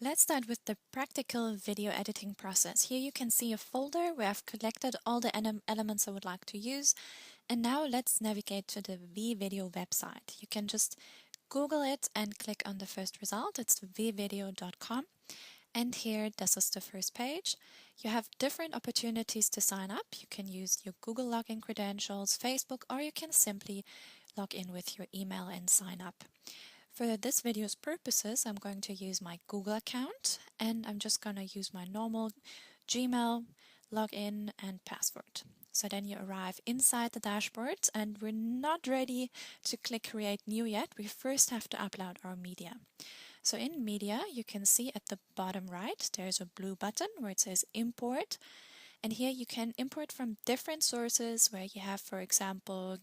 Let's start with the practical video editing process. Here you can see a folder where I've collected all the elements I would like to use. And now let's navigate to the vVideo website. You can just Google it and click on the first result. It's vvideo.com. And here, this is the first page. You have different opportunities to sign up. You can use your Google login credentials, Facebook, or you can simply log in with your email and sign up. For this video's purposes, I'm going to use my Google account, and I'm just going to use my normal Gmail login and password. So then you arrive inside the dashboard, and we're not ready to click Create New yet. We first have to upload our media. So in Media, you can see at the bottom right, there's a blue button where it says Import. And here you can import from different sources where you have, for example,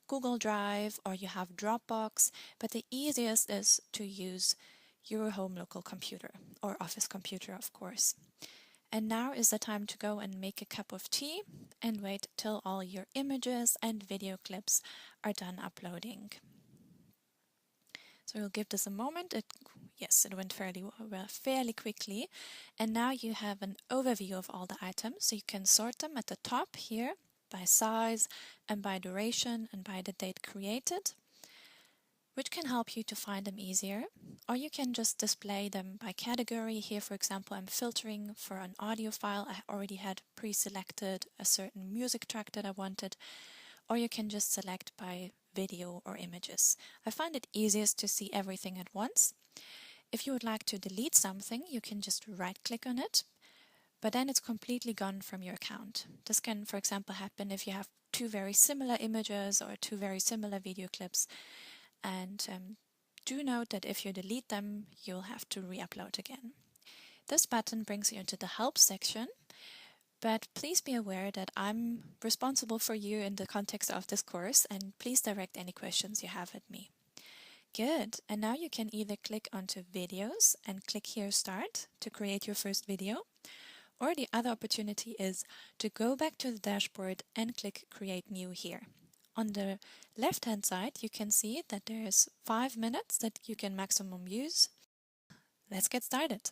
Google Drive or you have Dropbox, but the easiest is to use your home local computer or office computer, of course. And now is the time to go and make a cup of tea and wait till all your images and video clips are done uploading. So we'll give this a moment. Yes, it went fairly quickly. And now you have an overview of all the items. So you can sort them at the top here by size and by duration and by the date created, which can help you to find them easier. Or you can just display them by category. Here, for example, I'm filtering for an audio file. I already had pre-selected a certain music track that I wanted. Or you can just select by video or images. I find it easiest to see everything at once. If you would like to delete something, you can just right-click on it, but then it's completely gone from your account. This can, for example, happen if you have two very similar images or two very similar video clips. And do note that if you delete them, you'll have to re-upload again. This button brings you into the Help section. But please be aware that I'm responsible for you in the context of this course, and please direct any questions you have at me. Good, and now you can either click onto videos and click here Start to create your first video, or the other opportunity is to go back to the dashboard and click Create New here. On the left hand side you can see that there's 5 minutes that you can maximum use. Let's get started.